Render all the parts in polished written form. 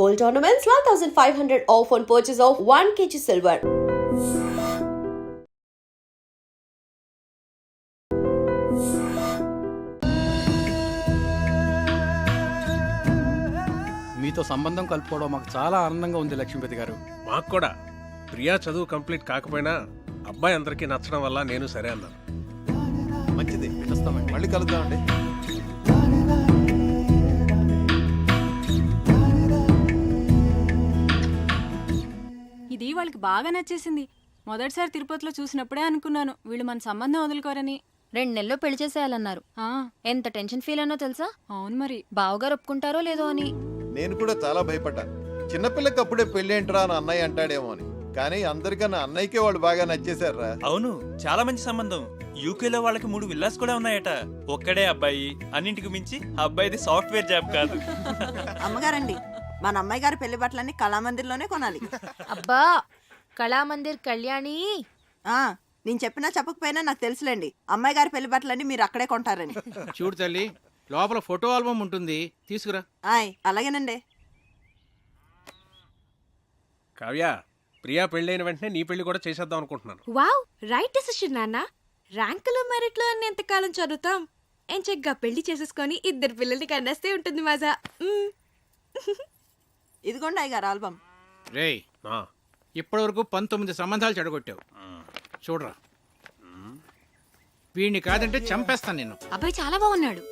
gold ornaments, 12,500 off on purchase of 1 kg silver. మీతో సంబంధం కలుపుకోవడం మాకు చాలా ఆనందంగా ఉంది లక్ష్మీపతి గారు. మాకు కూడా ప్రియా చదువు కంప్లీట్ కాకపోయినా అబ్బాయి అందరికీ నచ్చడం వల్ల నేను సరే అన్నాను. మంచిది, వస్తామండి. మళ్ళీ కలుద్దామండి. ఇది వాళ్ళకి బాగా నచ్చేసింది. మొదటిసారి తిరుపతిలో చూసినప్పుడే అనుకున్నాను వీళ్ళు మన సంబంధం వదులుకోరని. 2 నెలల్లో పెళ్లి చేసేయాలన్నారు. ఎంత టెన్షన్ ఫీల్ అనో తెలుసా? అవును మరి. బావగారు ఒప్పుకుంటారో లేదో అని. నేను కూడా చాలా భయపడ్డాను. చిన్నపిల్లకి అప్పుడే పెళ్లి ఏంట్రా అని అన్నయ్య అంటాడేమో అని. కానీ అందరికన్నా అన్నయ్యకే వాళ్ళు బాగా నచ్చేశారా. అవును, చాలా మంచి సంబంధం. యూకేలో వాళ్ళకి 3 విల్లాస్ కూడా ఉన్నాయట. ఒక్కడే అబ్బాయి, అన్నింటికి మించి అబ్బాయిది సాఫ్ట్వేర్ జాబ్ కాదు. అమ్మగారండి, మన అమ్మాయి గారి పెళ్లి బట్టలన్నీ కళామందిర్లోనే కొనాలి. అబ్బా, కళామందిర్ కళ్యాణి. నేను చెప్పినా చెప్పకపోయినా నాకు తెలుసులేండి, అమ్మాయి గారి పెళ్లి బట్టలన్నీ మీరు అక్కడే కొంటారని. చూడు తల్లి, లోపల ఫోటో ఆల్బమ్ ఉంటుంది, తీసుకురా. అలాగేనండి. కావ్య, ప్రియా పెళ్ళైన వెంటనే నీ పెళ్లి కూడా చేసేద్దాం అనుకుంటున్నాను. వావ్, రైట్ డెసిషన్ నాన్న. ర్యాంకులు మెరిట్లో అన్ని ఎంతకాలం చదువుతాం? ఏం చక్కగా పెళ్లి చేసేసుకొని 2 పిల్లల్ని కన్నేస్తే ఉంటుంది మజా. ఇదిగోండి అయ్యగారు ఆల్బమ్. రేయ్, ఇప్పటి వరకు 19 సంబంధాలు చెడగొట్టావు. చూడరా, వీడిని కాదంటే చంపేస్తాను నేను. అబ్బాయి చాలా బాగున్నాడు.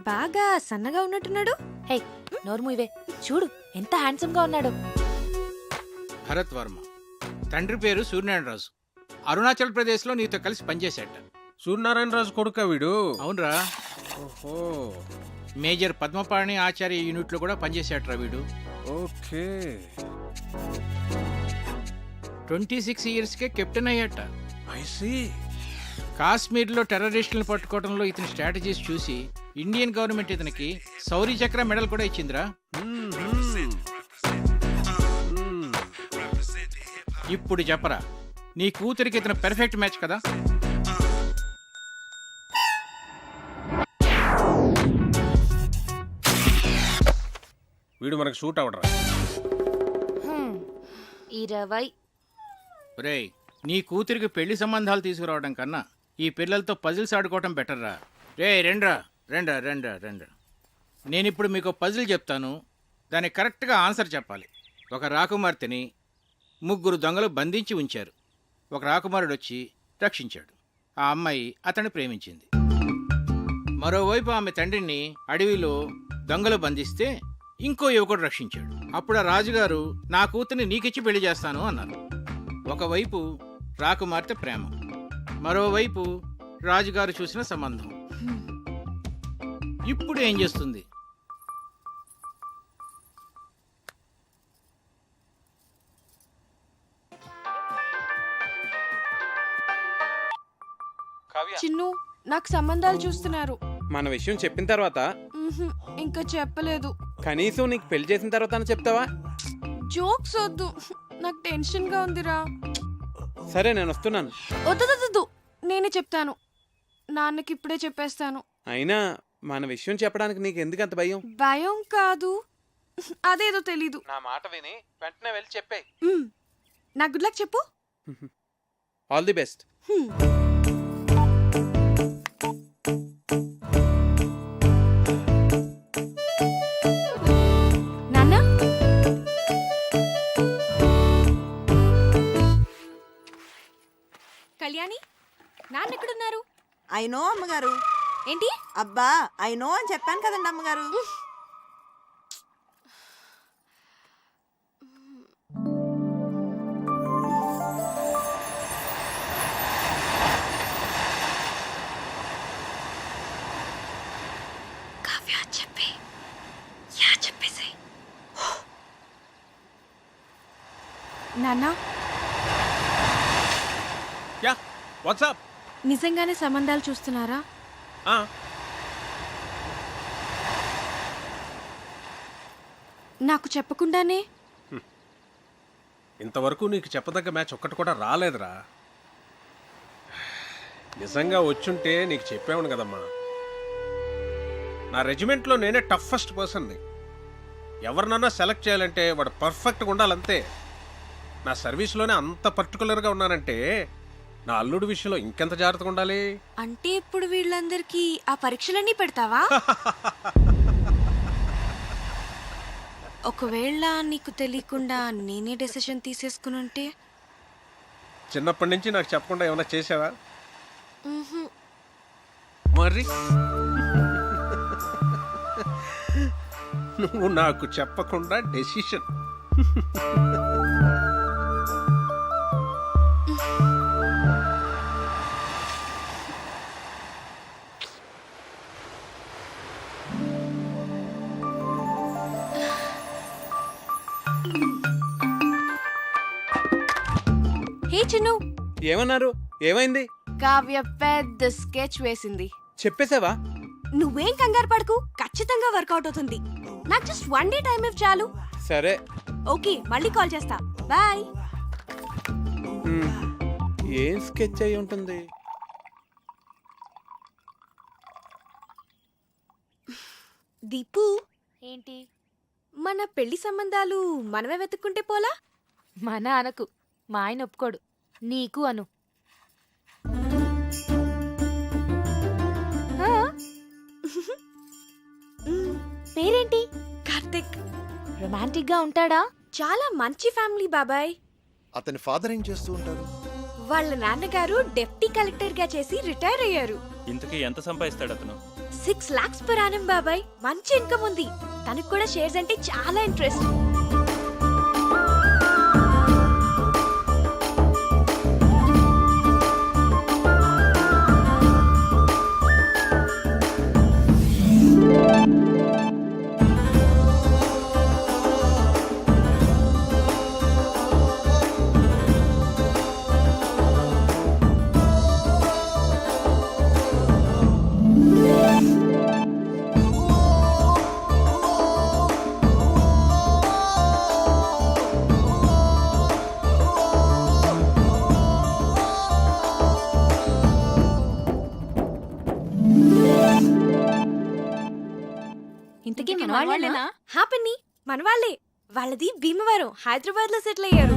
బాగా సన్నగా ఉన్నట్టున్నాడు. హే, నోర్ము ఇవే. చూడు ఎంత హ్యాండ్సమ్ గా ఉన్నాడు. భరత్ వర్మ, తండ్రి పేరు సూర్యనారాయణరాజు. అరుణాచల్ ప్రదేశ్ లో నీతో కలిసి పనిచేశాట. సూర్యనారాయణరాజు కొడుక వీడు? అవునరా. ఓహో, మేజర్ పద్మపాణి ఆచార్య యూనిట్ లో కూడా పనిచేశాట్రా వీడు. ఓకే. 26 years కే కెప్టెన్ అయ్యాట. I see. కాశ్మీర్లో టెర్రరిస్టులను పట్టుకోవడంలో ఇతని స్ట్రాటజీస్ చూసి ఇండియన్ గవర్నమెంట్ ఇతనికి శౌర్య చక్ర మెడల్ కూడా ఇచ్చిందిరా. ఇప్పుడు చెప్పరా, నీ కూతురికి ఇతను పెర్ఫెక్ట్ మ్యాచ్ కదా? వీడు మనకు సూట్ అవడరా. 20. రేయ్, నీ కూతురికి పెళ్లి సంబంధాలు తీసుకురావడం కన్నా ఈ పిల్లలతో పజిల్స్ ఆడుకోవటం బెటర్రా. రే రెండ్రా రెండ్రా రెండ్రా రెండ్రా. నేనిప్పుడు మీకు పజిల్ చెప్తాను, దానికి కరెక్ట్గా ఆన్సర్ చెప్పాలి. ఒక రాకుమార్తెని 3 దొంగలు బంధించి ఉంచారు. ఒక రాకుమారుడు వచ్చి రక్షించాడు. ఆ అమ్మాయి అతన్ని ప్రేమించింది. మరోవైపు ఆమె తండ్రిని అడవిలో దొంగలు బంధిస్తే ఇంకో యువకుడు రక్షించాడు. అప్పుడు ఆ రాజుగారు నా కూతుర్ని నీకిచ్చి పెళ్లి చేస్తాను అన్నారు. ఒకవైపు రాకుమార్తె ప్రేమ, మరోవైపు రాజుగారు చూసిన సంబంధం. ఇప్పుడు ఏం చేస్తుంది? చిన్ను, నాకు సంబంధాలు చూస్తున్నారు. మన విషయం చెప్పిన తర్వాత? ఇంకా చెప్పలేదు. కనీసం నీకు పెళ్లి చేసిన తర్వాత చెప్తావా? జోక్స్ వద్దు, నాకు టెన్షన్ గా ఉందిరా. సరే, నేను వస్తున్నాను. వద్దు, నేనే చెప్తాను. నాన్నకి ఇప్పుడే చెప్పేస్తాను. అయినా మన విషయం చెప్పడానికి నీకు ఎందుకు అంత భయం? భయం కాదు, అదేదో తెలీదు. నా మాట విని వెంటనే వెళ్ళి చెప్పే. నా గుడ్ లక్ చెప్పు. All the best. నాన్న, కళ్యాణి, నాన్న ఎక్కడున్నారు? అయినో అమ్మగారు. ఏంటి? అబ్బా, అయినో అని చెప్పాను కదండి అమ్మగారు. నాన్న, యా, వాట్సాప్. నిజంగానే సంబంధాలు చూస్తున్నారా? నాకు చెప్పకుండానే? ఇంతవరకు నీకు చెప్పదగ్గ మ్యాచ్ ఒక్కటి కూడా రాలేదురా. నిజంగా వచ్చుంటే నీకు చెప్పావును కదమ్మా. నా రెజిమెంట్లో నేనే టఫెస్ట్ పర్సన్ని. ఎవరినన్నా సెలెక్ట్ చేయాలంటే వాడు పర్ఫెక్ట్గా ఉండాలంతే. నా సర్వీస్లోనే అంత పర్టికులర్గా ఉన్నానంటే నా అల్లుడి విషయంలో ఇంకెంత జాగ్రత్తగా ఉండాలి. అంటే ఇప్పుడు వీళ్ళందరికీ ఆ పరీక్షలన్నీ పెడతావా? ఒకవేళ నీకు తెలియకుండా నేనే డెసిషన్ తీసేసుకుని ఉంటే? చిన్నప్పటి నుంచి నాకు చెప్పకుండా ఏమైనా చేసావా? మరి నువ్వు నాకు చెప్పకుండా డెసిషన్. హే చిన్ను, ఏమన్నారు? ఏమైంది? కావ్య పెద్ద స్కెచ్ వేసింది. చెప్పేశావా? నువ్వేం కంగారు పడకు, ఖచ్చితంగా వర్కౌట్ అవుతుంది. నాకు జస్ట్ 1 డే టైం ఇవ్వు చాలు. సరే. ఓకే, మళ్ళీ కాల్ చేస్తా. బాయ్. ఏం స్కెచ్ అయి ఉంటుంది? దీపు, ఏంటి? మన పెళ్లి సంబంధాలు మనమే వెతుక్కుంటే పోలా? మన అనకు, మా ఆయన ఒప్పుకోడు. నీకు అను. ఆ? పేరేంటి? కార్తిక్. రొమాంటిక్ గా ఉంటాడా? చాలా మంచి ఫ్యామిలీ బాబాయ్. అతని ఫాదర్ ఏం చేస్తూ ఉంటారు? వాళ్ళ నాన్నగారు డెప్యూటీ కలెక్టర్ గా చేసి రిటైర్ అయ్యారు. ఇంతకీ ఎంత సంపాదిస్తాడు అతను? 6 lakhs per annum బాబాయ్. మంచి ఇన్కమ్ ఉంది. తనకు కూడా షేర్స్ అంటే చాలా ఇంట్రెస్ట్. ఇంతకీ మన వాళ్ళేనా? హ్యాపీని మన వాళ్ళే. వాళ్ళది భీమవరం, హైదరాబాద్ లో సెటిల్ అయ్యారు.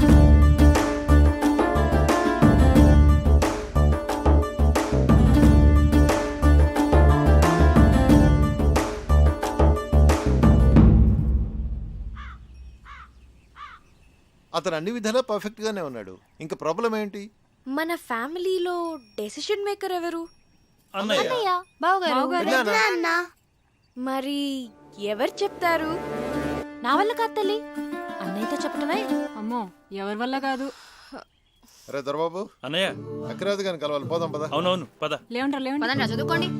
అతను అన్ని విధాలా పర్ఫెక్ట్ గానే ఉన్నాడు. ఇంకా ప్రాబ్లం ఏంటి? మన ఫ్యామిలీలో డెసిషన్ మేకర్ ఎవరు? అన్నయ్య. బావగారు. మరి ఎవరు చెప్తారు? నా వల్ల కాదు తల్లి, అన్నయ్యతో చెప్పటమే. అమ్మో, ఎవరి వల్ల కాదు. అరే దొరబాబు, అన్నయ్య. అక్కరాదు కానీ కలవాలి. పోదాం పద. అవునవును, పద. లేవంటారు లేవండి. పదండి, చదువుకోండి.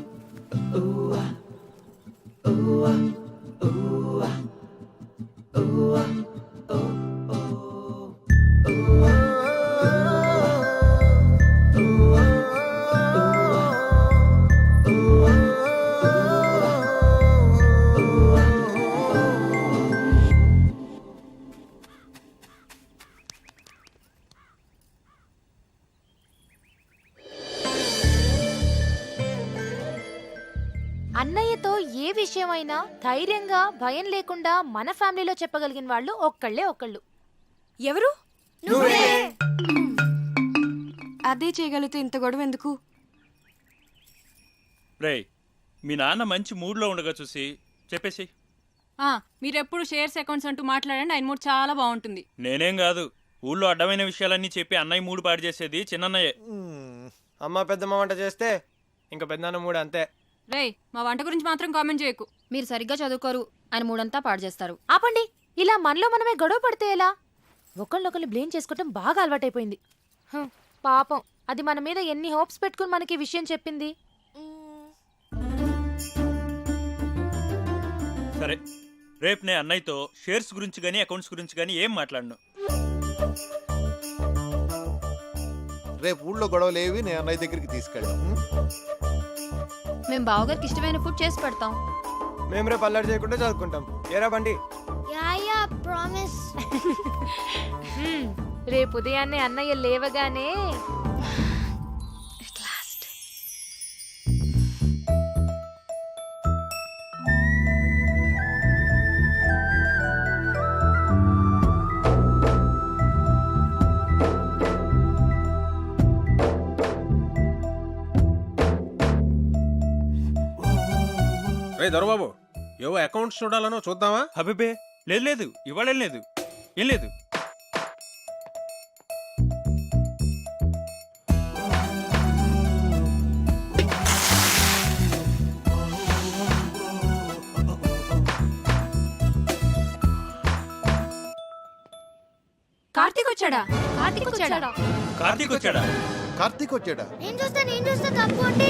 అన్నయ్యతో ఏ విషయమైనా ధైర్యంగా భయం లేకుండా మన ఫ్యామిలీలో చెప్పగలిగిన వాళ్ళు ఒక్కళ్ళు. ఎవరు? అదే చేయగలిగితే ఇంత గొడవ ఎందుకు? రేయ్, మీ నాన్న మంచి మూడ్లో ఉండగా చూసి చెప్పేసి. మీరెప్పుడు షేర్స్ అకౌంట్స్ అంటూ మాట్లాడండి, ఆయన మూడు చాలా బాగుంటుంది. నేనేం కాదు, ఊళ్ళో అడ్డమైన విషయాలన్నీ చెప్పి అన్నయ్య మూడు పాడు చేసేది చిన్నన్నయ్యే. అమ్మ పెద్దమ్మ వంట చేస్తే ఇంకా పెద్దనాన్న మూడు అంతే. రేయ్, మా వంట గురించి మాత్రం కామెంట్ చేయకు. మీరు సరిగ్గా చదువుకోరు, ఆయన మూడంతా పాడు చేస్తారు. ఆపండి. ఇలా మనలో మనమే గొడవ పడితే ఎలా? ఒకళ్ళొకళ్ళు బ్లేమ్ చేసుకోవటం బాగా అలవాటైపోయింది. పాపం, అది మన మీద ఎన్ని హోప్స్ పెట్టుకుని మనకి ఈ విషయం చెప్పింది. సరే, రేపు నేను అన్నయ్యతో షేర్స్ గురించి కానీ అకౌంట్స్ గురించి కానీ ఏం మాట్లాడను. రేపు ఊళ్ళో గొడవలు ఏవి నేను అన్నయ్య దగ్గరికి తీసుకెళ్దాం. మేము బావగారికి ఇష్టమైన ఫుడ్ చేసి పెడతాం. మేము రేపు అల్లరి చేయకుండా చదువుకుంటాం. ఏరా బండి? రేపు ఉదయాన్నే అన్నయ్య లేవగానే రే దొరబాబు ఏవో అకౌంట్స్ చూడాలనో చూద్దామా? అబ్బే లేదు లేదు, ఇవాళ ఏం లేదు, ఏం లేదు. కార్తీక్ వచ్చాడా? కార్తీక్ వచ్చాడా? కార్తీక్ వచ్చాడా? కార్తీక్ వచ్చాడా? నేను చూస్తా తప్పు అంటే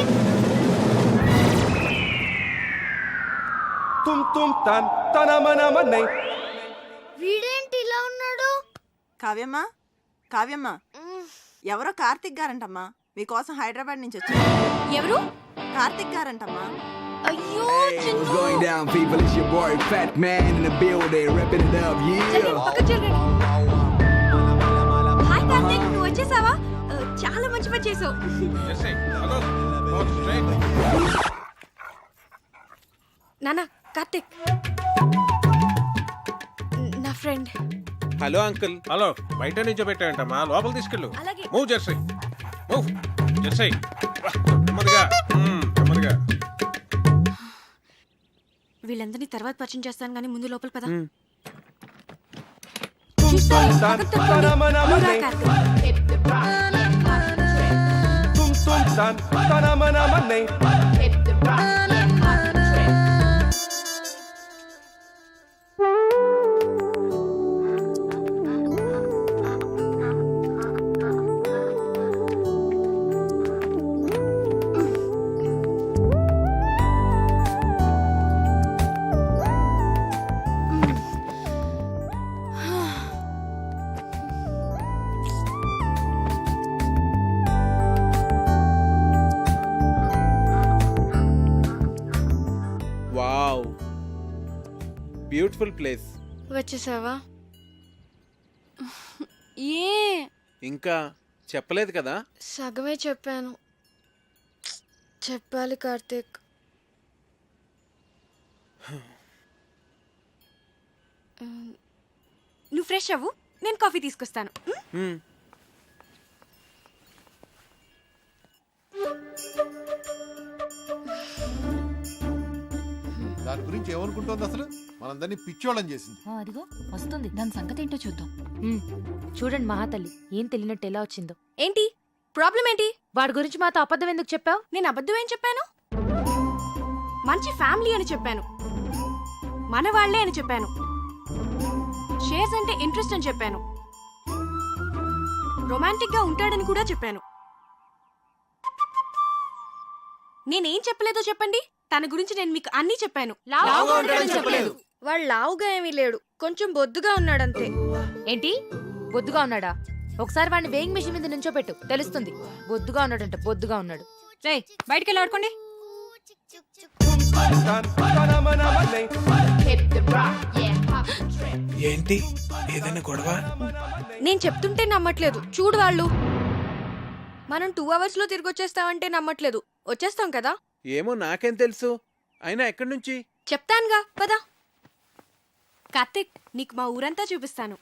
వీడేంటి ఇలా ఉన్నాడు? కావ్యమ్మా కావ్యమ్మా ఎవరో కార్తిక్ గారంటమ్మా మీకోసం హైదరాబాద్ నుంచి వచ్చారు. ఎవరు? కార్తిక్ గారంటమ్మా. అయ్యో What's going down, people? It's your boy Fat Man in the building, ripping it up, yeah. Hi Karthik, నువ్వు వచ్చేసావా? చాలా మంచి పని చేసావు. జెర్సీ, అగో, walk straight. నానా కార్తీక్ నా ఫ్రెండ్. Hello uncle. హలో, బయట నుంచో పెట్టాయంటమ్మా, లోపల తీసుకెళ్ళు. అలాగే. Move Jersey, move Jersey. వా, నెమ్మదిగా నెమ్మదిగా. వీళ్ళందరినీ తర్వాత పరిచయం చేస్తాను కానీ ముందు లోపల పద. Wow, beautiful place. వచ్చేసావా? ఏ ఇంకా చెప్పలేదు కదా? సగమే చెప్పాను. చెప్పాలి కార్తీక్. నువ్వు ఫ్రెష్ అవ్వు, నేను కాఫీ తీసుకొస్తాను. హ్మ్. దాని గురించి ఏమనుకుంటోంది అసలు? మనందరినీ పిచ్చోళ్ళని చేసింది. అదిగో వస్తుంది, దాని సంగతి ఏంటో చూద్దాం. చూడండి మహాతల్లి, ఏం తెలియనట్టు ఎలా వచ్చిందో. ఏంటి ప్రాబ్లం ఏంటి? వాడి గురించి మాతో అబద్ధం ఎందుకు చెప్పావు? నేను అబద్ధం ఏం చెప్పాను? మంచి ఫ్యామిలీ అని చెప్పాను, మన వాళ్లే అని చెప్పాను, షేర్స్ అంటే ఇంట్రెస్ట్ అని చెప్పాను, రొమాంటిక్ గా ఉంటాడని కూడా చెప్పాను. నేనేం చెప్పలేదో చెప్పండి. తన గురించి నేను మీకు అన్నీ చెప్పాను. వాడు లావుగా ఏమీ లేడు, కొంచెం బొద్దుగా ఉన్నాడంతే. ఏంటి బొద్దుగా ఉన్నాడా? ఒకసారి వాడిని వేయింగ్ మిషన్ మీద నుంచో పెట్టు, తెలుస్తుంది. బొద్దుగా ఉన్నాడంట, బొద్దుగా ఉన్నాడు. రేయ్ బయటికి వెళ్ళి ఆడుకోండి. ఏంటి ఏదైనా గొడవ? నేను చెప్తుంటే నమ్మట్లేదు, చూడు వాళ్ళు. మనం 2 hours లో తిరిగి వచ్చేస్తామంటే నమ్మట్లేదు. వచ్చేస్తాం కదా? ఏమో నాకేం తెలుసు. అయినా ఎక్కడి నుంచి? చెప్తానుగా, పద. కార్తిక్, నీకు మా ఊరంతా చూపిస్తాను.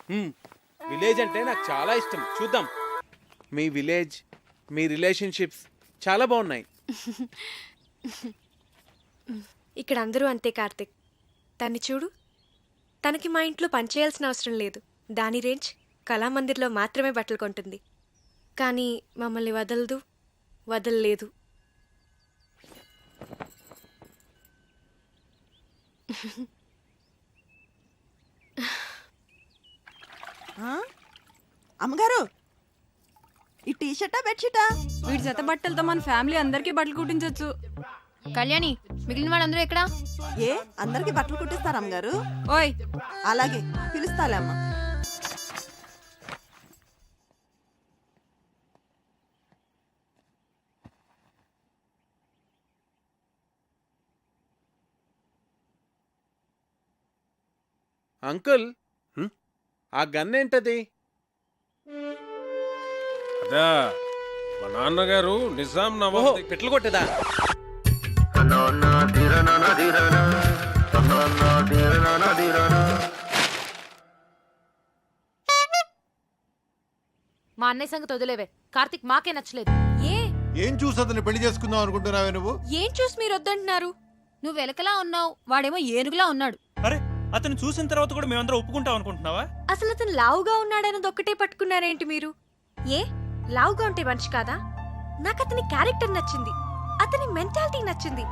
విలేజ్ అంటే నాకు చాలా ఇష్టం. చూద్దాం. మీ విలేజ్, మీ రిలేషన్షిప్స్ చాలా బాగున్నాయి. ఇక్కడ అందరూ అంతే కార్తిక్. తన్ని చూడు, తనకి మా ఇంట్లో పనిచేయాల్సిన అవసరం లేదు. దాని రేంజ్ కళామందిర్లో మాత్రమే బట్టలు కొంటుంది. కానీ మమ్మల్ని వదలలేదు. అమ్మగారు, ఈ టీషర్టా బెడ్షీటా? వీడి జత బట్టలతో మన ఫ్యామిలీ అందరికీ బట్టలు కుట్టించొచ్చు. కళ్యాణి, మిగిలిన వాళ్ళందరూ ఎక్కడా? ఏ అందరికి బట్టలు కుట్టిస్తారా అమ్మగారు? ఓయ్ అలాగే పిలుస్తాలే అమ్మా. అంకుల్, ఆ గన్ ఏంటది? అదా మా నాన్నగారు నిజాం ఓహో, నవాబ్ పెట్లు కొట్టేదా? మా అన్నయ్య సంగతి వదిలేవే. కార్తిక్ మాకే నచ్చలేదు. ఏ ఏం చూసి అతన్ని పెళ్లి చేసుకుందాం అనుకుంటున్నావే నువ్వు? ఏం చూసి మీరు వద్దంటున్నారు? నువ్వు ఎలకలా ఉన్నావు, వాడేమో ఏనుగులా ఉన్నాడు. అరే అతను చూసిన తర్వాత కూడా మేమందరం ఒప్పుకుంటాం అనుకుంటున్నావా? అసలు అతను లావుగా ఉన్నాడన్నది ఒక్కటే పట్టుకున్నారేంటి మీరు? ఏ లావుగా ఉంటే మనిషి కాదా? నాకు అతని క్యారెక్టర్ నచ్చింది, అతని మెంటాలిటీ నచ్చింది.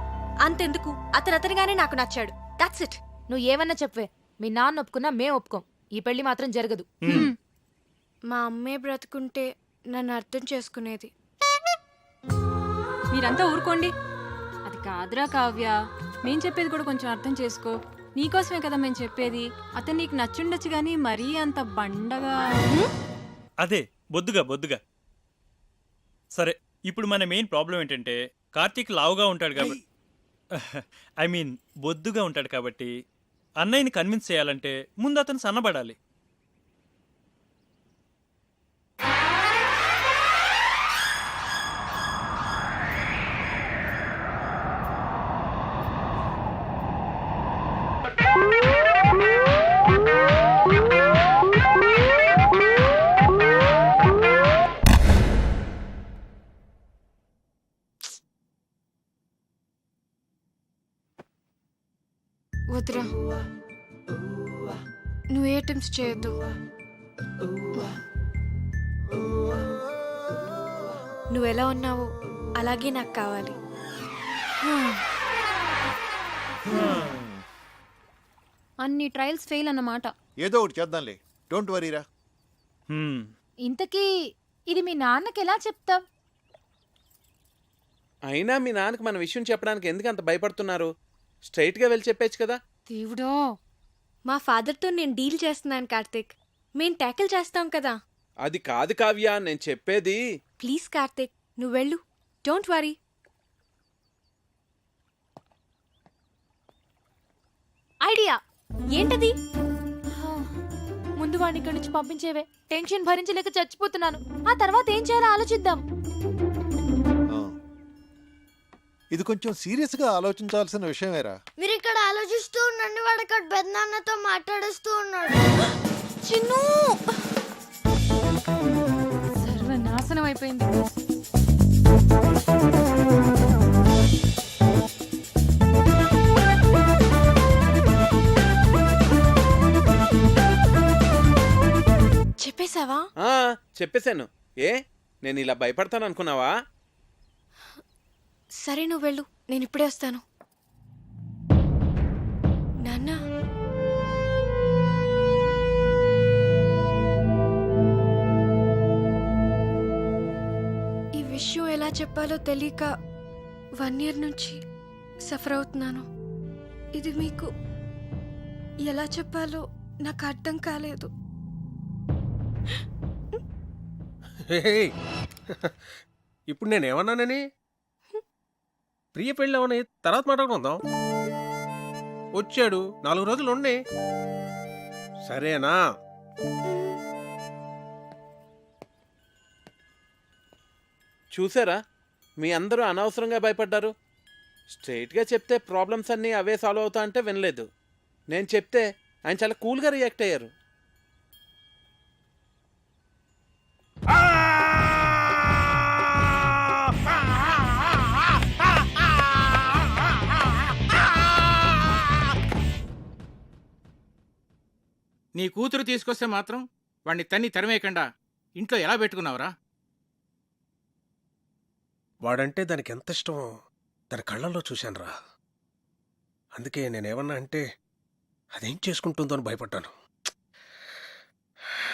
అంతెందుకు అతను అతనిగానే నాకు నచ్చాడు. That's it. నువ్వు ఏమన్నా చెప్పే, మీ నాన్న ఒప్పుకున్నా మేం ఒప్పుకోం. ఈ పెళ్లి మాత్రం జరగదు. మా అమ్మే బ్రతుకుంటే నన్ను అర్థం చేసుకునేది. మీరంతా ఊరుకోండి. అది కాదురా కావ్య, మేం చెప్పేది కూడా కొంచెం అర్థం చేసుకో. నీకోసమే కదా మేము చెప్పేది. అతను నీకు నచ్చుండొచ్చు కానీ మరీ అంత బండగా. అదే బొద్దుగా. సరే, ఇప్పుడు మన మెయిన్ ప్రాబ్లం ఏంటంటే కార్తీక్ లావుగా ఉంటాడు కాబట్టి, ఐ మీన్ బొద్దుగా ఉంటాడు కాబట్టి అన్నయ్యని కన్విన్స్ చేయాలంటే ముందు అతను సన్నబడాలి. వద్దురా, నువ్వు ఏ అటెంప్ట్స్ చేయొద్దు. నువ్వు ఎలా ఉన్నావో అలాగే నాకు కావాలి. అన్ని ట్రయల్స్ ఫెయిల్ అన్నమాట. ఏదో ఒకటి చేద్దాంలే, డోంట్ వరీరా. ఇంతకీ ఇది మీ నాన్నకి ఎలా చెప్తావ్? అయినా మీ నాన్నకి మన విషయం చెప్పడానికి ఎందుకు అంత భయపడుతున్నారు? స్ట్రైట్గా వెళ్ళి చెప్పేచ్చు కదా. దేవుడో, మా ఫాదర్తో నేను డీల్ చేస్తున్నాను కార్తీక్. మేం ట్యాకిల్ చేస్తాం కదా. అది కాదు కావ్య, నేను చెప్పేది. ప్లీజ్ కార్తీక్, నువ్వు వెళ్ళు. Don't worry. ఐడియా ఏంటది? ముందు వాడిని ఇక్కడి నుంచి పంపించేవే. టెన్షన్ భరించలేక చచ్చిపోతున్నాను. ఆ తర్వాత ఏం చేయాలో ఆలోచిద్దాం. ఇది కొంచెం సీరియస్ గా ఆలోచించాల్సిన విషయమేరా. మీరు ఇక్కడ ఆలోచిస్తూ ఉండండి, వాడు అక్కడ పెద్దనాన్నతో మాట్లాడేస్తూ ఉన్నాడు. చిన్ను, సర్వనాశనం అయిపోయింది. చెప్పేశావా? చెప్పేశాను. ఏ నేను ఇలా భయపడతాను అనుకున్నావా? సరే, నువ్వు వెళ్ళు, నేను ఇప్పుడే వస్తాను. నాన్న, ఈ విషయం ఎలా చెప్పాలో తెలియక 1 year నుంచి సఫర్ అవుతున్నాను. ఇది మీకు ఎలా చెప్పాలో నాకు అర్థం కాలేదు. ఇప్పుడు నేనేమన్నానని? ప్రియ పెళ్ళి అవని తర్వాత మాట్లాడుకుందాం. వచ్చాడు, 4 రోజులు ఉండి. సరేనా? చూసారా, మీ అందరూ అనవసరంగా భయపడ్డారు. స్ట్రైట్గా చెప్తే ప్రాబ్లమ్స్ అన్నీ అవే సాల్వ్ అవుతా అంటే వినలేదు. నేను చెప్తే ఆయన చాలా కూల్గా రియాక్ట్ అయ్యారు. నీ కూతురు తీసుకొస్తే మాత్రం వాడిని తరిమేయకుండా ఇంట్లో ఎలా పెట్టుకున్నావురా? వాడంటే దానికి ఎంత ఇష్టమో దాని కళ్ళల్లో చూశానురా. అందుకే నేనేమన్నా అంటే అదేం చేసుకుంటుందో అని భయపడ్డాను.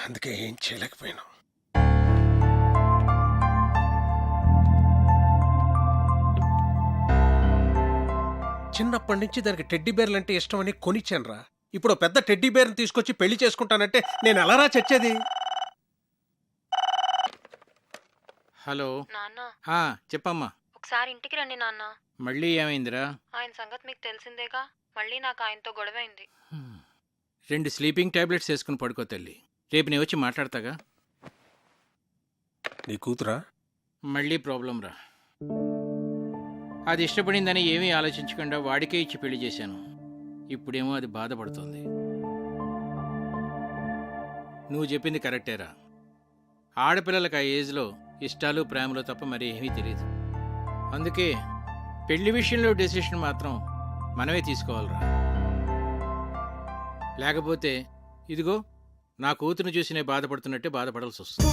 అందుకే ఏం చేయలేకపోయాను. చిన్నప్పటి నుంచి దానికి టెడ్డీ బేర్లు అంటే ఇష్టమని కొనిచ్చానురా. ఇప్పుడు పెద్ద టెడ్డీ బేర్ని తీసుకొచ్చి పెళ్లి చేసుకుంటానంటే నేను ఎలారా చచ్చేది? హలో నాన్న, చెప్పమ్మా. ఒకసారి ఇంటికి రండి నాన్న. మళ్ళీ ఏమైందిరా? ఆయన సంగతి మీకు తెలిసిందేగా. మళ్ళీ నాకు ఆయనతో గొడవైంది. 2 స్లీపింగ్ టాబ్లెట్స్ వేసుకుని పడుకో తల్లి. రేపు నేను వచ్చి మాట్లాడతాగా. నీ కూతురా? మళ్ళీ ప్రాబ్లం రా. అది ఇష్టపడిందని ఏమీ ఆలోచించకుండా వాడికే ఇచ్చి పెళ్లి చేశాను. ఇప్పుడేమో అది బాధపడుతుంది. నువ్వు చెప్పింది కరెక్టేరా. ఆడపిల్లలకు ఆ ఏజ్లో ఇష్టాలు ప్రేమలు తప్ప మరి ఏమీ తెలియదు. అందుకే పెళ్లి విషయంలో డెసిషన్ మాత్రం మనమే తీసుకోవాలిరా. లేకపోతే ఇదిగో నా కూతురుని చూసి నేను బాధపడుతున్నట్టే బాధపడాల్సి వస్తుంది.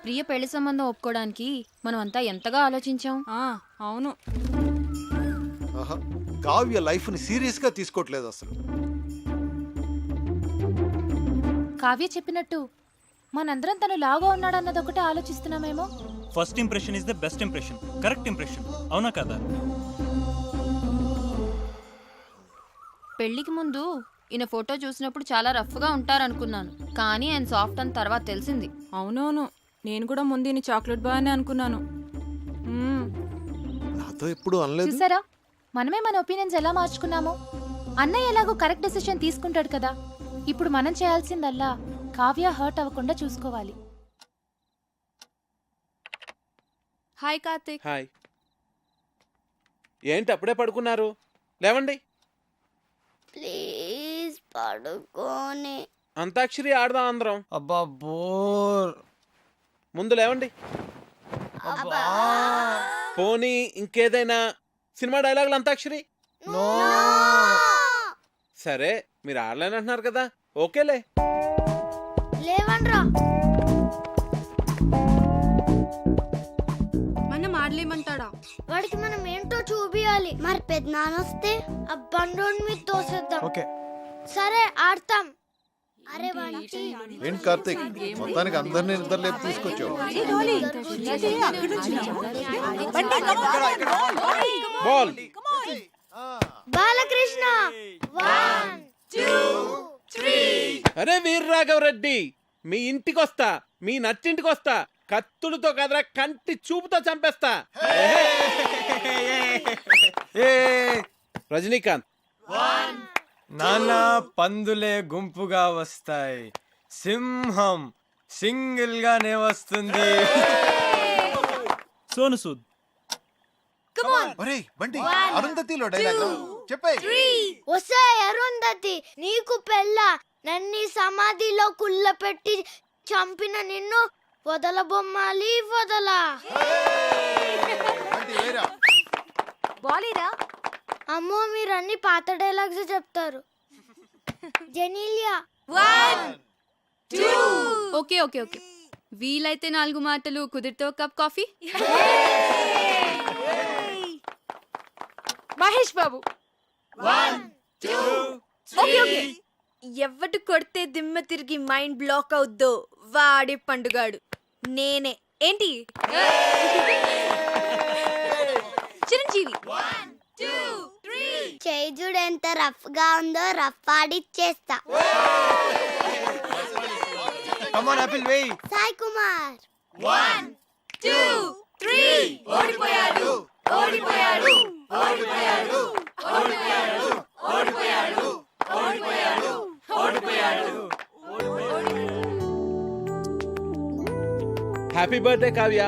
ప్రియ పెళ్లి సంబంధం ఒప్పుకోవడానికి మనం అంతా ఎంతగా ఆలోచించాం. అవును. ఆహా, కావ్య లైఫ్ని సీరియస్గా తీసుకోవట్లేదు అసలు. కావ్య చెప్పినట్టు మనందరం తను లాగా ఉన్నాడన్నది ఒకటే ఆలోచిస్తున్నామేమో. First impression is the best impression. Correct impression. అవునా కదా? పెళ్లికి ముందు ఈయన ఫోటో చూసినప్పుడు చాలా రఫ్గా ఉంటారనుకున్నాను, కానీ ఆయన సాఫ్ట్ అని తర్వాత తెలిసింది. అవునవును, నేను కూడా ముందు ఈయన చాక్లెట్ బాయ్ అని అనుకున్నాను. నాతో ఎప్పుడు అనలేదు. చూసారా మనమే మన ఒపీనియన్స్ ఎలా మార్చుకున్నామో. అన్నయ్య ఎలాగో కరెక్ట్ డెసిషన్ తీసుకుంటాడు కదా. ఇప్పుడు మనం చేయాల్సిందల్లా కావ్య హర్ట్ అవ్వకుండా చూసుకోవాలి. హాయ్ కార్తిక్. హాయ్. ఏంటి అప్పుడే పడుకున్నారు? లేవండి. ప్లీజ్ పడుకోని. అంతాక్షరి ఆడదాం అందరం. అబ్బా బోర్. ముందు లేవండి. పోనీ ఇంకేదైనా సినిమా డైలాగులు అంతాక్షరి? సరే మీరు ఆడలేనంటున్నారు కదా, ఓకేలే. లేవన్రా. మనం ఆడలేమంటాడా? వాడికి మనం ఏంటో చూపియాలి. మరి పెద్దనాన్న వస్తే ఆ బండోని మీద తోసేద్దాం. ఓకే సరే ఆడతాం. అరే వాడికి ఏంటి కార్తీక్, మొత్తానికి అందరినీ నిద్ర లేపు తీసుకొచ్చావు. బాల్. బాలకృష్ణ 1 2 3. అరే వీర్రాఘవరెడ్డి, మీ ఇంటికొస్తా, మీ నచ్చింటికొస్తా, కత్తులతో కదరా కంటి చూపుతో చంపేస్తా. రజనీకాంత్. నానా పందులే గుంపుగా వస్తాయి, సింహం సింగిల్ గానే వస్తుంది. సోను సూద్. ఒరేయ్ బంటి, అరుంధతిలో డైలాగ్ చెప్పే. వసే అరుంధతి, నీకు పెళ్ళ నన్ని సమాధిలో కుళ్ళ పెట్టి చంపిన నిన్ను వదల బొమ్మాలి వదలా. బాలీరా. అమ్మో మీరు అన్ని పాత డైలాగ్స్ చెప్తారు. జెనీలియా 1 2. ఓకే ఓకే ఓకే, వీలైతే 4 మాటలు, కుదిరితే ఒక cup coffee. Mahesh Babu 1 2 okay okay, ఎవడు కొడితే దిమ్మ తిరిగి మైండ్ బ్లాక్ అవుద్దో వాడే పండుగాడు. నేనే. ఏంటి? చిరంజీవి 1 2 3. చేజుడు ఎంత రఫ్ గా ఉందో రఫ్ ఆడిచ్చేస్తా. కమ్ ఆన్ ఆపిల్ వేయ్. సాయి కుమార్ 1 2 3. ఓడిపోయాడు ఓడిపోయాడు ఓడిపోయాడు ఓడిపోయాడు ఓడిపోయాడు ఓడిపోయాడు ఓడిపోయాడు. Happy birthday Kavya.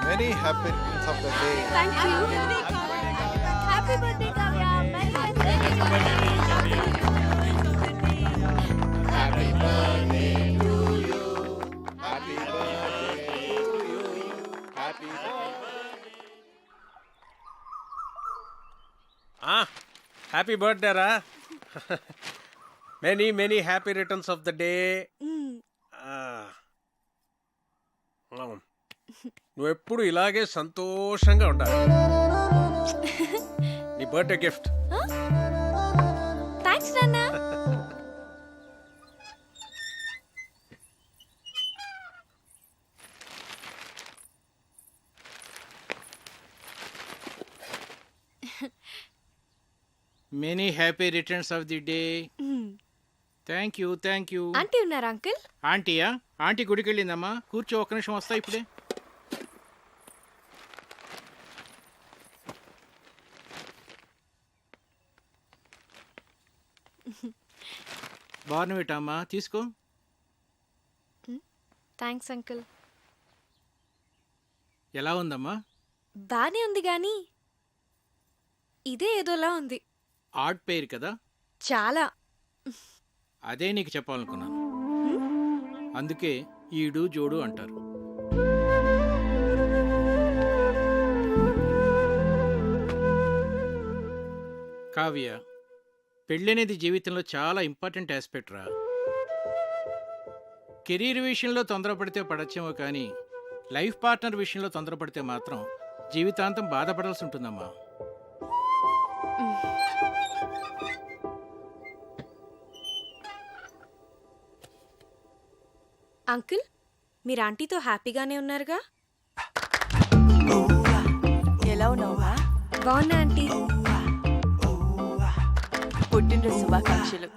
Many happy returns of the day. Thank you. Happy birthday Kavya. Happy birthday to you. Happy birthday to you. Happy happy birthday రా. Many many happy returns of the day. నువ్వు ఎప్పుడు ఇలాగే సంతోషంగా ఉండాలి. నీ బర్త్డే గిఫ్ట్. థ్యాంక్స్ నాన్న. మెనీ happy returns ఆఫ్ ది డే. Thank you thank you. Aunty ఉన్నారా అంకుల్? ఆంటీయా? ఆంటీ గుడికి వెళ్ళిందమ్మా. కూర్చో, ఒక్క నిమిషం వస్తా ఇప్పుడే. బార్నవిటా అమ్మా, తీసుకో. Thanks uncle. ఎలా ఉందమ్మా? బానే ఉంది గాని ఇదే ఏదోలా ఉంది. ఆడ్ పేరు కదా, చాలా. అదే నీకు చెప్పాలనుకున్నాను. అందుకే ఈడు జోడు అంటారు. కావ్య, పెళ్ళనేది జీవితంలో చాలా ఇంపార్టెంట్ ఆస్పెక్ట్ రా. కెరీర్ విషయంలో తొందరపడితే పడచ్చేమో కానీ లైఫ్ పార్ట్నర్ విషయంలో తొందరపడితే మాత్రం జీవితాంతం బాధపడాల్సి ఉంటుందమ్మా. అంకుల్, మీరు ఆంటీతో హ్యాపీగానే ఉన్నారుగా? ఎలా ఉన్నావా? బాగున్నా ఆంటీ. పుట్టినరోజు శుభాకాంక్షలు.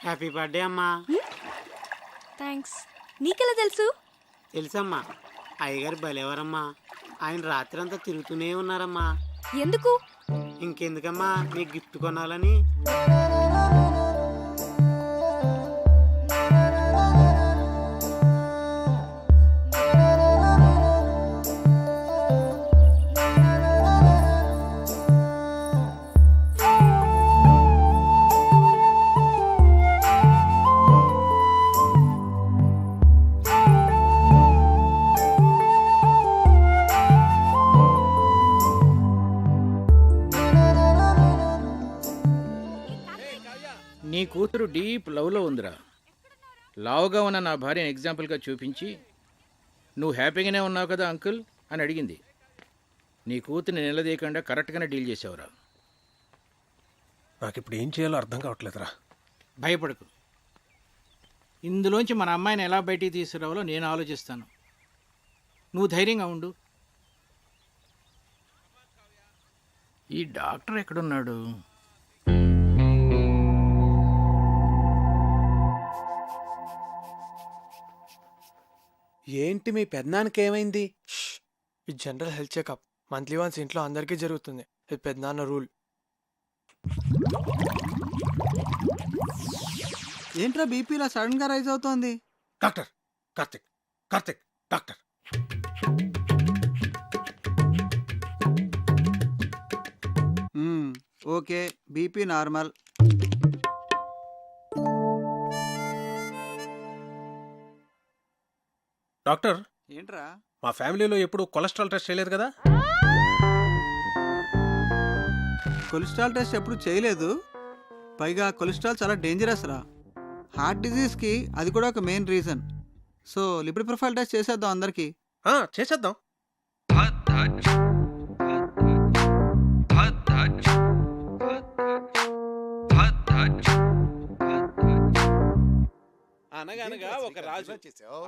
హ్యాపీ బర్త్డే అమ్మా. థ్యాంక్స్. నీకెలా తెలుసు? తెలుసమ్మా, అయ్యగారు భలేవారమ్మా. ఆయన రాత్రి అంతా తిరుగుతూనే ఉన్నారమ్మా. ఎందుకు? ఇంకెందుకమ్మా, మీకు గిఫ్ట్ కొనాలని. నీ కూతురు డీప్ లవ్లో ఉందిరా. లావుగా ఉన్న నా భార్యను ఎగ్జాంపుల్గా చూపించి నువ్వు హ్యాపీగానే ఉన్నావు కదా అంకుల్ అని అడిగింది. నీ కూతుర్ని నిలదీయకుండా కరెక్ట్గానే డీల్ చేసావురా. నాకు ఇప్పుడు ఏం చేయాలో అర్థం కావట్లేదురా. భయపడకు, ఇందులోంచి మన అమ్మాయిని ఎలా బయటికి తీసుకురావాలో నేను ఆలోచిస్తాను. నువ్వు ధైర్యంగా ఉండు. ఈ డాక్టర్ ఎక్కడున్నాడు? ఏంటి మీ పెద్దనాన్నకి ఏమైంది? ఇది general health checkup. Monthly once ఇంట్లో అందరికీ జరుగుతుంది. ఇది పెద్దనాన్న రూల్. ఏంట్రా బీపీ ఇలా సడన్ గా రైజ్ అవుతోంది? Doctor Karthik, Karthik doctor. Okay, BP normal. Doctor, ఏంట్రా? మా ఫ్యామిలీలో ఎప్పుడు కొలెస్ట్రాల్ టెస్ట్ చేయలేదు కదా? కొలెస్ట్రాల్ టెస్ట్ ఎప్పుడు చేయలేదు. పైగా కొలెస్ట్రాల్ చాలా డేంజరస్ రా. హార్ట్ డిజీజ్కి అది కూడా ఒక main reason. So lipid profile test చేసేద్దాం అందరికి. చేసేద్దాం. అనగనగా ఒక రాజు,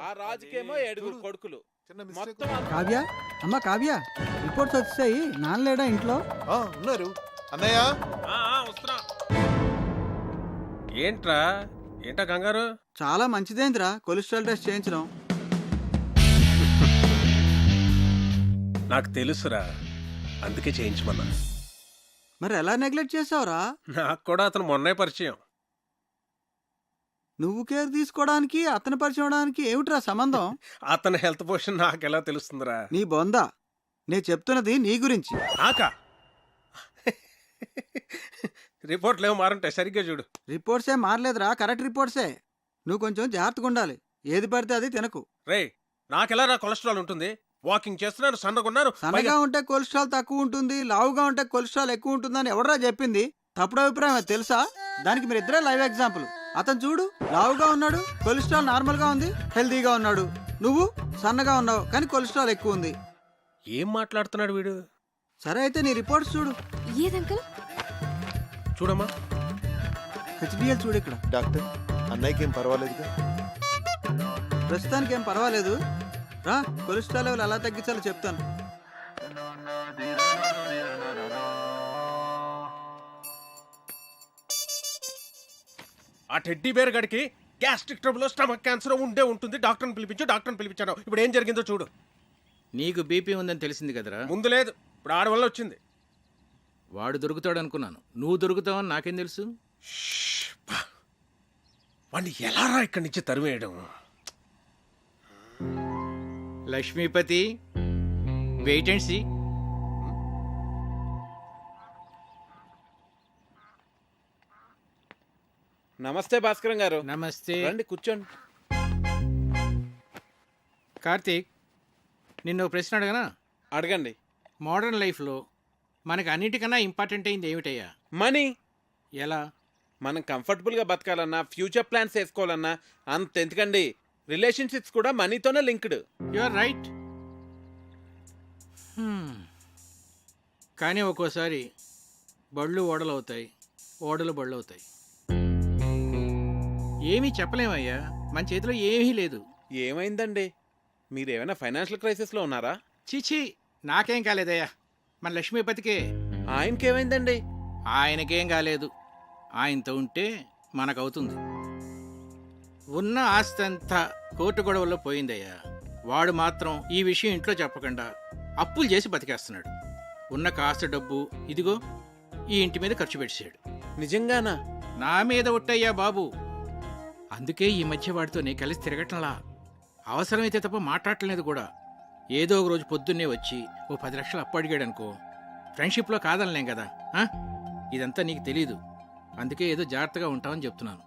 ఆ రాజుకేమో 7 కొడుకులు. మొత్తం కావ్య, అమ్మ కావ్య, రిపోర్ట్స్ వచ్చాయి. నాన్నలేడా ఇంట్లో? ఉన్నారు అన్నయ్య. వస్తున్నా. ఏంట్రా కంగారు? చాలా మంచిదేంద్రా కొలెస్ట్రాల్ టెస్ట్ చేయించడం. నాకు తెలుసురా, అందుకే చేయించమన్నా. మరి ఎలా నెగ్లెక్ట్ చేసావురా? నాకు కూడా అతను మొన్నే పరిచయం. నువ్వు కేర్ తీసుకోవడానికి అతను పరిచయం అవడానికి ఏమిట్రా సంబంధం? అతని హెల్త్ పొజిషన్ నాకెలా తెలుస్తుందిరా? నీ బొందా, నేను చెప్తున్నది నీ గురించి. నాకా? రిపోర్ట్లు ఏమో మారంటే సరిగ్గా చూడు. రిపోర్ట్సే మారలేదురా, కరెక్ట్ రిపోర్ట్సే. నువ్వు కొంచెం జాగ్రత్తగా ఉండాలి. ఏది పడితే అది తినకు. రే, నాకెలా రా కొలెస్ట్రాల్ ఉంటుంది? వాకింగ్ చేస్తున్నాను, సన్నగున్నాను. సన్నగా ఉంటే కొలెస్ట్రాల్ తక్కువ ఉంటుంది, లావుగా ఉంటే కొలెస్ట్రాల్ ఎక్కువ ఉంటుందని ఎవడరా చెప్పింది? తప్పుడు అభిప్రాయం అది తెలుసా? దానికి మీరు ఇద్దరే లైవ్ ఎగ్జాంపుల్. అతను చూడు, లావుగా ఉన్నాడు, కొలెస్ట్రాల్ నార్మల్ గా ఉంది, హెల్తీగా ఉన్నాడు. నువ్వు సన్నగా ఉన్నావు కానీ కొలెస్ట్రాల్ ఎక్కువ ఉంది. ఏం మాట్లాడుతున్నాడు వీడు? సరే అయితే నీ రిపోర్ట్స్ చూడు. ఏదంకల్? చూడమ్మా, హెచ్డిఎల్ చూడు ఇక్కడ. డాక్టర్, అన్నయ్యకి ఏం పర్వాలేదుగా? ప్రస్తుతానికి ఏం పర్వాలేదు. రా, కొలెస్ట్రాల్ లెవెల్ ఎలా తగ్గించాలో చెప్తాను. ఆ టెడ్డీ బేర్ గడికి గ్యాస్ట్రిక్ ట్రబుల్, స్టమక్ క్యాన్సర్ ఉంటుంది. డాక్టర్ని పిలిపించాను. ఇప్పుడు ఏం జరిగిందో చూడు. నీకు బీపీ ఉందని తెలిసింది కదరా? ముందు లేదు, ఇప్పుడు ఆడ వల్ల వచ్చింది. వాడు దొరుకుతాడు అనుకున్నాను. నువ్వు దొరుకుతావని నాకేం తెలుసు? వాడిని ఎలా రా ఇక్కడి నుంచి తరివేయడం? Lakshmipati, wait and see. నమస్తే భాస్కరం గారు. నమస్తే. రండి కూర్చోండి. కార్తీక్, నిన్న ప్రశ్న అడగనా? అడగండి. మోడర్న్ లైఫ్లో మనకు అన్నిటికన్నా ఇంపార్టెంట్ అయింది ఏమిటయ్యా? మనీ. ఎలా? మనం కంఫర్టబుల్గా బతకాలన్నా, ఫ్యూచర్ ప్లాన్స్ వేసుకోవాలన్నా అంత ఎందుకండి, రిలేషన్షిప్స్ కూడా మనీతోనే లింక్డ్. You are right. కానీ ఒక్కోసారి బళ్ళు ఓడలు అవుతాయి, ఓడలు బళ్ళు అవుతాయి. ఏమీ చెప్పలేమయ్యా, మన చేతిలో ఏమీ లేదు. ఏమైందండి? మీరేమైనా ఫైనాన్షియల్ క్రైసిస్లో ఉన్నారా? చీచీ, నాకేం కాలేదయ్యా, మన లక్ష్మీపతికే. ఆయనకేమైందండి? ఆయనకేం కాలేదు. ఆయనతో ఉంటే మనకవుతుంది. ఉన్న ఆస్తి అంతా కోర్టు గొడవల్లో పోయిందయ్యా. వాడు మాత్రం ఈ విషయం ఇంట్లో చెప్పకుండా అప్పులు చేసి బతికేస్తున్నాడు. ఉన్న కాస్త డబ్బు ఇదిగో ఈ ఇంటి మీద ఖర్చు పెట్టాడు. నిజంగానా? నా మీద ఒట్టయ్యా బాబు. అందుకే ఈ మధ్య వాడితో నేను కలిసి తిరగటంలా. అవసరమైతే తప్ప మాట్లాడలేదు కూడా. ఏదో ఒక రోజు పొద్దున్నే వచ్చి ఓ 10 లక్షలు అప్పు అడిగాడు అనుకో, ఫ్రెండ్షిప్లో కాదనలేం కదా. ఇదంతా నీకు తెలీదు, అందుకే ఏదో జాగ్రత్తగా ఉంటామని చెప్తున్నాను.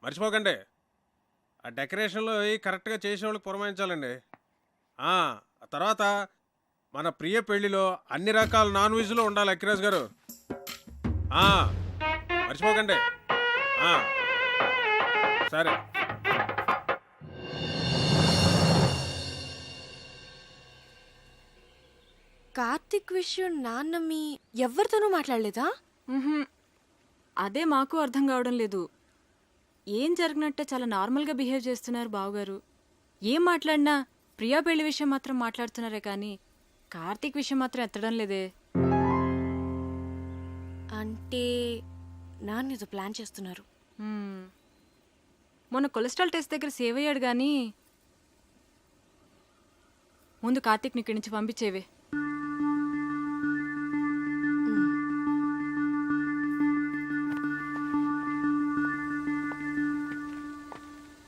మర్చిపోకండి, ఆ డెకరేషన్లో కరెక్ట్గా చేసేవాళ్ళకి పురమాయించాలండి. ఆ తర్వాత మన ప్రియ పెళ్లిలో అన్ని రకాల నాన్ వెజ్లో ఉండాలి అఖిరాజ్ గారు. మర్చిపోకండి. సరే. కార్తిక్ విషయం నాన్న మీ ఎవరితోనూ మాట్లాడలేదా? అదే మాకు అర్థం కావడం లేదు. ఏం జరిగినట్టే చాలా నార్మల్గా బిహేవ్ చేస్తున్నారు బావగారు. ఏం మాట్లాడినా ప్రియా పెళ్లి విషయం మాత్రం మాట్లాడుతున్నారే కానీ కార్తీక్ విషయం మాత్రం ఎత్తడం లేదే. అంటే నాన్న ఏదో ప్లాన్ చేస్తున్నారు. మొన్న కొలెస్ట్రాల్ టెస్ట్ దగ్గర సేవ్ అయ్యాడు కానీ ముందు కార్తీక్ని ఇక్కడి నుంచి పంపించేవే.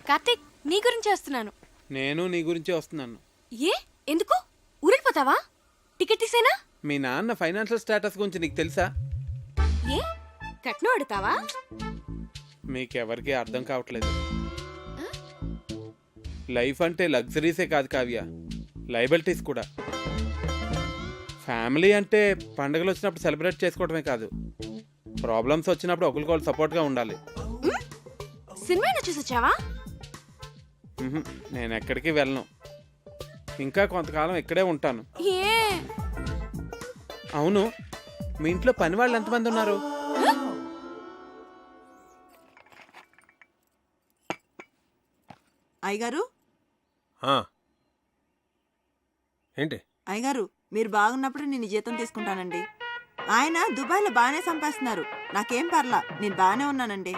కార్తిక్, నీ గురించి వస్తున్నాను. నేను నీ గురించే వస్తున్నాను. ఏ ఎందుకు ఊరెళ్ళిపోతావా? టికెట్ తీసేనా? మీ నాన్న ఫైనాన్షియల్ స్టేటస్ గురించి నీకు తెలుసా? ఏ కట్నం అడుగుతావా? మీకెవరికి అర్థం కావట్లేదు. లైఫ్ అంటే లగ్జరీసే కాదు కావ్య, లయబిలిటీస్ కూడా. ఫ్యామిలీ అంటే పండుగలు వచ్చినప్పుడు సెలబ్రేట్ చేసుకోవడమే కాదు, ప్రాబ్లమ్స్ వచ్చినప్పుడు ఒకరికొకరు సపోర్ట్గా ఉండాలి. సినిమా చూసి వచ్చావా? నేను ఎక్కడికి వెళ్ళను, ఇంకా కొంతకాలం ఇక్కడే ఉంటాను. అవును, మీ ఇంట్లో పని వాళ్ళు ఎంతమంది ఉన్నారు? అయ్యగారు. ఏంటి? అయ్యగారు, మీరు బాగున్నప్పుడు నేను జీతం తీసుకుంటానండి. ఆయన దుబాయ్లో బాగానే సంపాదిస్తున్నారు, నాకేం పర్లా, నేను బాగానే ఉన్నానండి.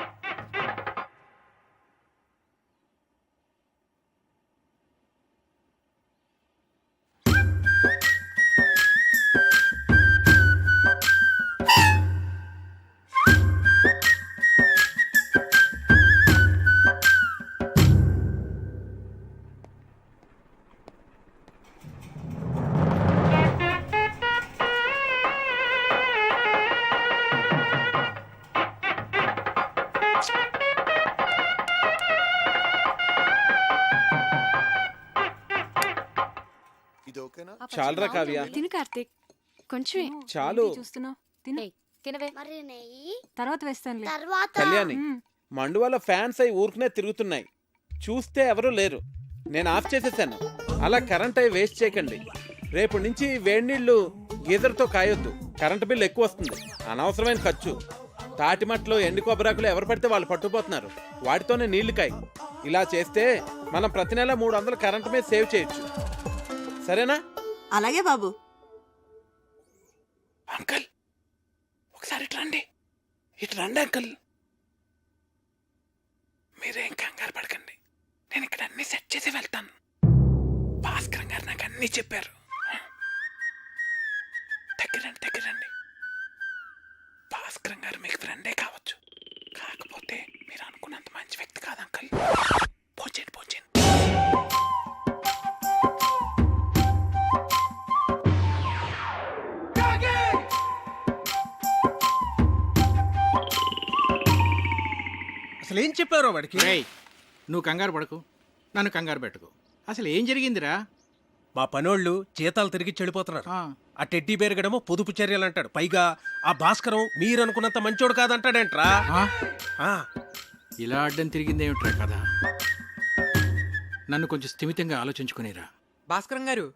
చాలురా కావ్య. తిను కార్తిక్, కొంచెం చాలు. చూస్తున్నావు, తిను. మరి నెయ్యి తర్వాత వేస్తాను. కళ్యాణి, మండువాల ఫ్యాన్స్ అయి ఊరుకునే తిరుగుతున్నాయి, చూస్తే ఎవరూ లేరు. నేను ఆఫ్ చేసేసాను. అలా కరెంట్ అయి వేస్ట్ చేయకండి. రేపు నుంచి వేడి నీళ్లు గీజర్తో కాయొద్దు, కరెంటు బిల్లు ఎక్కువ వస్తుంది, అనవసరమైన ఖర్చు. తాటిమట్లో ఎండు కొబ్బరాకులు ఎవరు పడితే వాళ్ళు పట్టుకుపోతున్నారు, వాటితోనే నీళ్లు కాయి. ఇలా చేస్తే మనం ప్రతి నెల 300 కరెంటు మీద సేవ్ చేయొచ్చు. సరేనా? అలాగే బాబు. అంకుల్ ఒకసారి ఇట్లా రండి, ఇటు రండి అంకుల్. మీరేం కంగారు పడకండి, నేను ఇక్కడ అన్ని సెట్ చేసి వెళ్తాను. భాస్కర్ గారు నాకు అన్నీ చెప్పారు. దగ్గరండి. భాస్కర్ గారు మీకు ఫ్రెండే కావచ్చు, కాకపోతే మీరు అనుకున్నంత మంచి వ్యక్తి కాదు అంకుల్. పోచేయండి. అసలు ఏం చెప్పారో వాడికి? రేయ్, నువ్వు కంగారు పడకు, నన్ను కంగారు పెట్టుకో. అసలు ఏం జరిగిందిరా? మా పనోళ్ళు జీతాలు తిరిగి చెడిపోతున్నారు. ఆ టెడ్డీ బేరగడమో పొదుపు చర్యలు అంటాడు, పైగా ఆ భాస్కరం మీరు అనుకున్నంత మంచోడు కాదంటాడేంట్రా. ఇలా అడ్డం తిరిగిందేమిట్రా కదా? నన్ను కొంచెం స్థిమితంగా ఆలోచించుకునేరా. భాస్కరం గారు,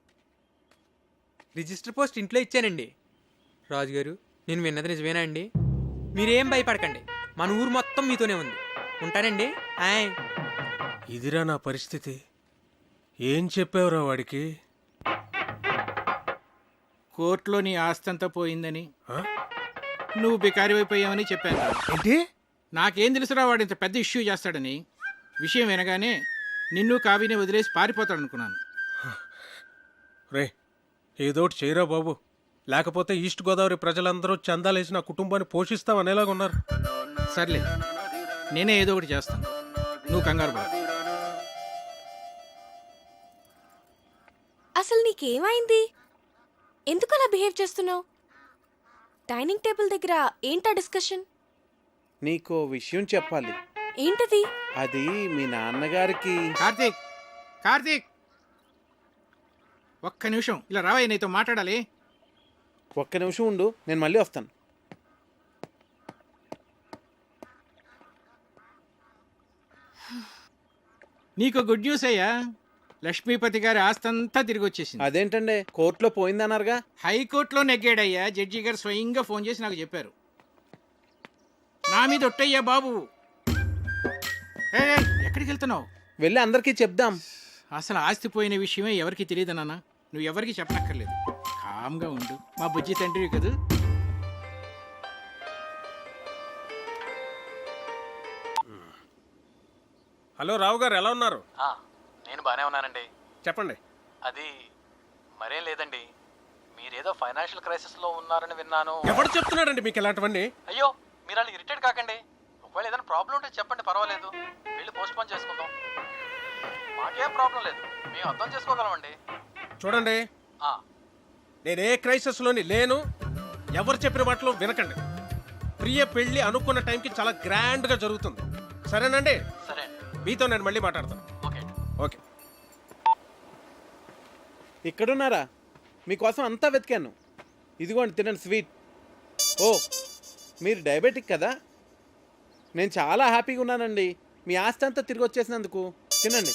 రిజిస్టర్ పోస్ట్ ఇంట్లో ఇచ్చానండి. రాజుగారు, నేను విన్నది నిజమేనా అండి? మీరేం భయపడకండి, మన ఊరు మొత్తం మీతోనే ఉంది. ఉంటానండి. ఇదిరా నా పరిస్థితి. ఏం చెప్పావురా వాడికి? కోర్టులో నీ ఆస్తంతా పోయిందని, నువ్వు బికారి అయిపోయావని చెప్పాను. ఏంటి? నాకేం తెలుసురా వాడు ఇంత పెద్ద ఇష్యూ చేస్తాడని. విషయం వినగానే నిన్ను కావిని వదిలేసి పారిపోతాడు అనుకున్నాను. రే, ఏదోటి చేయరా బాబు, లేకపోతే ఈస్ట్ గోదావరి ప్రజలందరూ చందాలేసి నా కుటుంబాన్ని పోషిస్తామనేలాగా ఉన్నారు. సర్లే, నేనే ఏదో ఒకటి చేస్తాను, నువ్వు కంగారు పడ. అసలు నీకేమైంది? ఎందుకు అలా బిహేవ్ చేస్తున్నావు? డైనింగ్ టేబుల్ దగ్గర ఏంటా డిస్కషన్? నీకో విషయం చెప్పాలి. ఏంటది? అది మీ నాన్నగారికి. కార్తీక్, ఒక్క నిమిషం ఇలా రావయ్య, నీతో మాట్లాడాలి. ఒక్క నిమిషం ఉండు, నేను మళ్ళీ వస్తాను. నీకు గుడ్ న్యూస్ అయ్యా, లక్ష్మీపతి గారి ఆస్తంతా తిరిగి వచ్చేసింది. అదేంటండి, కోర్టులో పోయిందన్నారుగా? హైకోర్టులో నెగ్గాడయ్యా. జడ్జి గారు స్వయంగా ఫోన్ చేసి నాకు చెప్పారు. నా మీద ఒట్టయ్యా బాబు. ఎక్కడికి వెళ్తున్నావు? వెళ్ళి అందరికీ చెప్దాం. అసలు ఆస్తి పోయిన విషయమే ఎవరికి తెలియదు నాన్న. నువ్వు ఎవరికి చెప్పనక్కర్లేదు, కామ్గా ఉండు. మా బుజ్జి తండ్రివి కదా. హలో రావు గారు, ఎలా ఉన్నారు? నేను బాగానే ఉన్నానండి. చెప్పండి. అది మరేం లేదండి, మీరేదో ఫైనాన్షియల్ క్రైసిస్లో ఉన్నారని విన్నాను. ఎవరు చెప్తున్నాడండి మీకు ఇలాంటివన్నీ? అయ్యో, మీరు వాళ్ళు ఇరిటేట్ కాకండి. ఒకవేళ ఏదైనా ప్రాబ్లం ఉంటే చెప్పండి, పర్వాలేదు. వెళ్ళి పోస్ట్ పోన్ చేసుకుందాం. మాకేం ప్రాబ్లం లేదు, మేము అర్థం చేసుకోగలమండి. చూడండి, నేనే క్రైసిస్లోని లేను. ఎవరు చెప్పిన మాటలు వినకండి. ప్రియ పెళ్లి అనుకున్న టైంకి చాలా గ్రాండ్గా జరుగుతుంది. సరేనండి? సరే, మీతో నేను మళ్ళీ మాట్లాడతాను. ఓకే. ఇక్కడున్నారా? మీకోసం అంతా వెతికాను. ఇదిగోండి, తినండి స్వీట్. ఓ, మీరు డయాబెటిక్ కదా? నేను చాలా హ్యాపీగా ఉన్నానండి, మీ ఆస్తి అంతా తిరిగి వచ్చేసినందుకు. తినండి.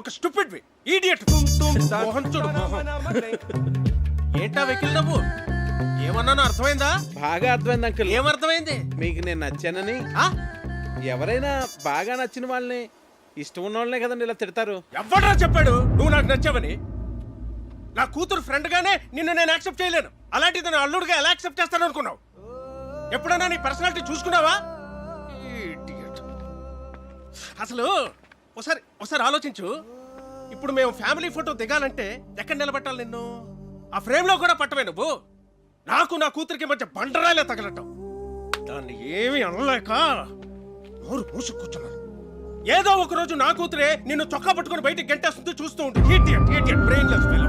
ఒక స్టూపిడ్ ఇడియట్. మోహన్ చూడు, ఏంటా వెకిల్ నవ్వు? ఏమన్నానో అర్థమైందా? బాగా అర్థమైంది అంకుల్. ఏమర్థమైంది? మీకు నేను నచ్చానని. ఎవరైనా బాగా నచ్చిన వాళ్ళని, ఇష్టం ఉన్న వాళ్ళనే కదండి ఇలా తిడతారు. ఎవడరా చెప్పాడు నువ్వు నాకు నచ్చావని? నా కూతురు ఫ్రెండ్ గానే నిన్ను నేను యాక్సెప్ట్ చేయలేను. అలాంటిది నా అల్లుడుగా ఎలా యాక్సెప్ట్ చేస్తాను అనుకున్నావు? ఎప్పుడైనా నీ పర్సనాలిటీ చూసుకున్నావా? అసలు ఒకసారి ఆలోచించు. ఇప్పుడు మేము ఫ్యామిలీ ఫోటో దిగాలంటే ఎక్కడ నిలబెట్టాలి నిన్ను? ఆ ఫ్రేమ్ లో కూడా పట్టవే నువ్వు. నాకు నా కూతురికి మధ్య బండరాలే తగలటం. దాన్ని ఏమీ అనలేక నోరు మూసు కూర్చున్నాను. ఏదో ఒక రోజు నా కూతురే నిన్ను చొక్కా పట్టుకుని బయటికి గంటేస్తుందో చూస్తూ ఉండు. Idiot brainless fellow.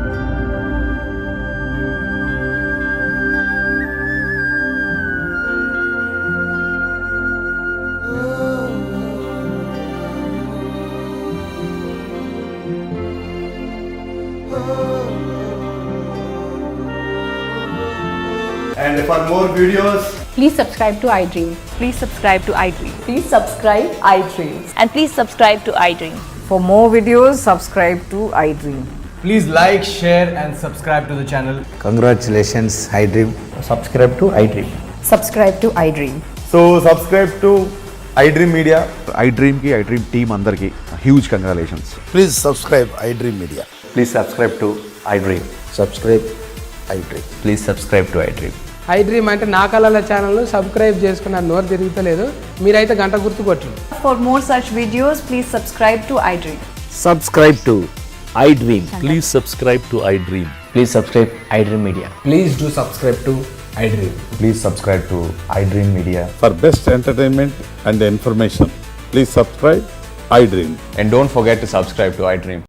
And for more videos, please subscribe to iDream. Please subscribe to iDream. Please subscribe iDream. And please subscribe to iDream. For more videos, subscribe to iDream. please like, share and subscribe to the channel. Congratulations, iDream. Subscribe to iDream. Subscribe to iDream. So subscribe to iDream Media. iDream ki iDream team andarki huge congratulations. Please subscribe iDream Media. Please subscribe to iDream. Subscribe iDream. Please subscribe to iDream. I dream అంటే నా కళల ఛానల్ను subscribe చేసుకున్న నోరు తిరుగుతలేదు, మీరైతే గంట గుర్తు కొట్టండి. For more such videos, please subscribe to iDream. Subscribe to iDream. Please subscribe to iDream. Please subscribe iDream Media. Please do subscribe to iDream. Please subscribe to iDream Media. For best entertainment and information, please subscribe iDream. And don't forget to subscribe to iDream.